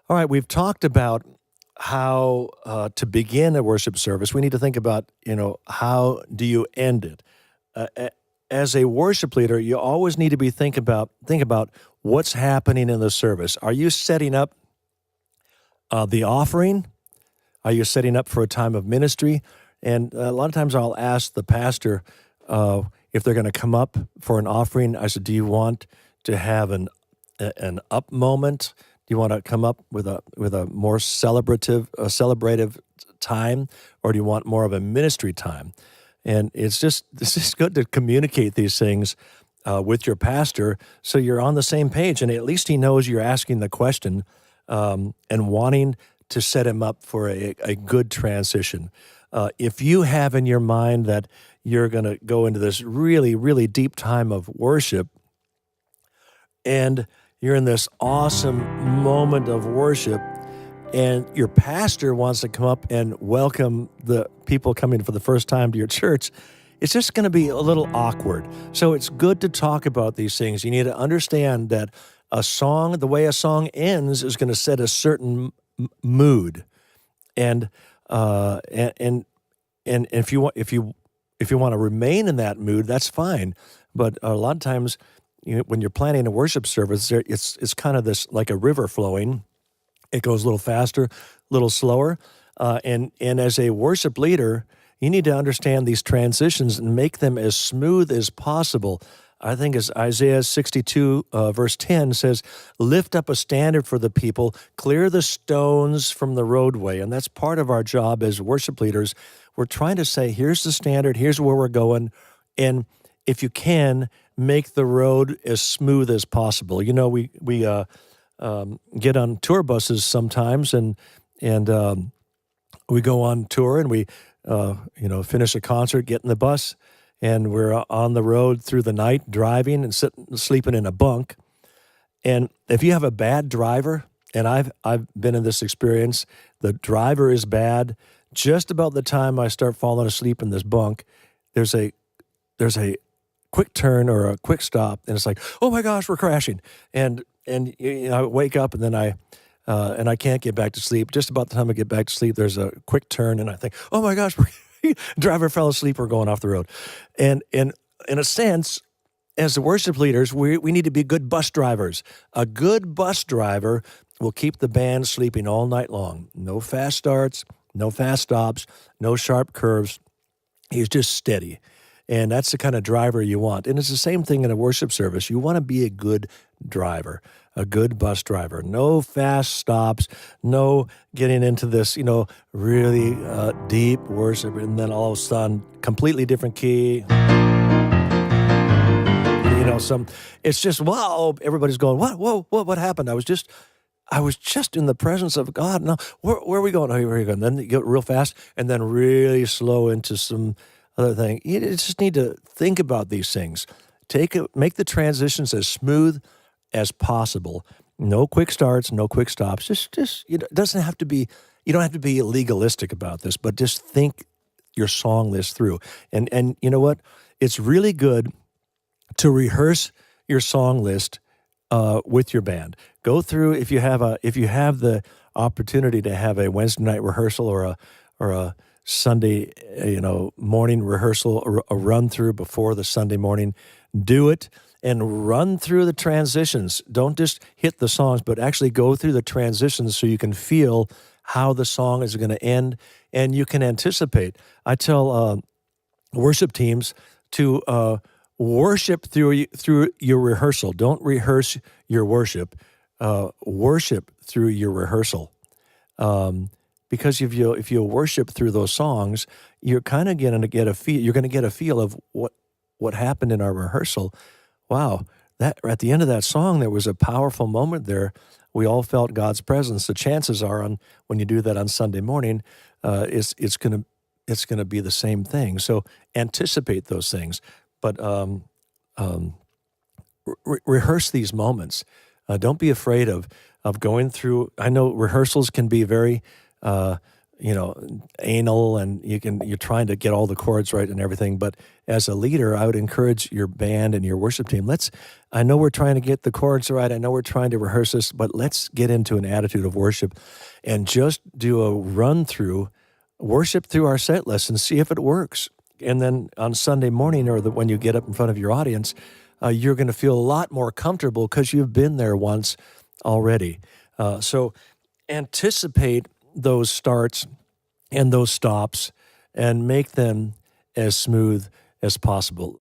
All right, we've talked about how to begin a worship service. We need to think about, how do you end it? As a worship leader, you always need to be think about what's happening in the service. Are you setting up the offering? Are you setting up for a time of ministry? And a lot of times I'll ask the pastor if they're going to come up for an offering. I said, "Do you want to have an up moment? Do you want to come up with a more celebrative time, or do you want more of a ministry time?" And it's just good to communicate these things with your pastor so you're on the same page, and at least he knows you're asking the question and wanting to set him up for a good transition. If you have in your mind that you're going to go into this really, really deep time of worship, and you're in this awesome moment of worship, and your pastor wants to come up and welcome the people coming for the first time to your church, it's just going to be a little awkward. So it's good to talk about these things. You need to understand that the way a song ends, is going to set a certain mood, and and if you want to remain in that mood, that's fine. But a lot of times, when you're planning a worship service, it's kind of this like a river flowing. It goes a little faster, a little slower, and as a worship leader, you need to understand these transitions and make them as smooth as possible. I think as Isaiah 62, verse 10 says, "Lift up a standard for the people, clear the stones from the roadway." And that's part of our job as worship leaders. We're trying to say, here's the standard, here's where we're going, and if you can, make the road as smooth as possible. We get on tour buses sometimes, and we go on tour, and we finish a concert, get in the bus, and we're on the road through the night, driving and sleeping in a bunk. And if you have a bad driver, and I've been in this experience, the driver is bad. Just about the time I start falling asleep in this bunk, there's a quick turn or a quick stop, and it's like, oh my gosh, we're crashing, and I wake up, and then I can't get back to sleep. Just about the time I get back to sleep, there's a quick turn, and I think, oh my gosh, driver fell asleep, we're going off the road. And in a sense, as the worship leaders, we need to be good bus drivers. A good bus driver will keep the band sleeping all night long. No fast starts, no fast stops, no sharp curves. He's just steady. And that's the kind of driver you want. And it's the same thing in a worship service. You want to be a good driver, a good bus driver. No fast stops, no getting into this, really deep worship, and then all of a sudden, completely different key. It's just, wow, everybody's going, what, whoa, what happened? I was just in the presence of God. No, where are we going? Oh, here we go. And then you get real fast, and then really slow into some other thing. You just need to think about these things. Make the transitions as smooth as possible. No quick starts, no quick stops. Just it doesn't have to be. You don't have to be legalistic about this, but just think your song list through. And you know what? It's really good to rehearse your song list with your band. Go through if you have the opportunity to have a Wednesday night rehearsal or a Sunday, morning rehearsal, or a run through before the Sunday morning. Do it and run through the transitions. Don't just hit the songs, but actually go through the transitions so you can feel how the song is going to end, and you can anticipate. I tell worship teams to worship through your rehearsal. Don't rehearse your worship. Worship through your rehearsal. Because if you worship through those songs, you're kind of going to get a feel. You're going to get a feel of what happened in our rehearsal. Wow, that at the end of that song, there was a powerful moment there. We all felt God's presence. The chances are, when you do that on Sunday morning, it's going to be the same thing. So anticipate those things, but rehearse these moments. Don't be afraid of going through. I know rehearsals can be very anal, and you're trying to get all the chords right and everything. But as a leader, I would encourage your band and your worship team. I know we're trying to get the chords right. I know we're trying to rehearse this, but let's get into an attitude of worship and just do a run through, worship through our set list and see if it works. And then on Sunday morning, or when you get up in front of your audience, you're going to feel a lot more comfortable because you've been there once already. So anticipate those starts and those stops and make them as smooth as possible.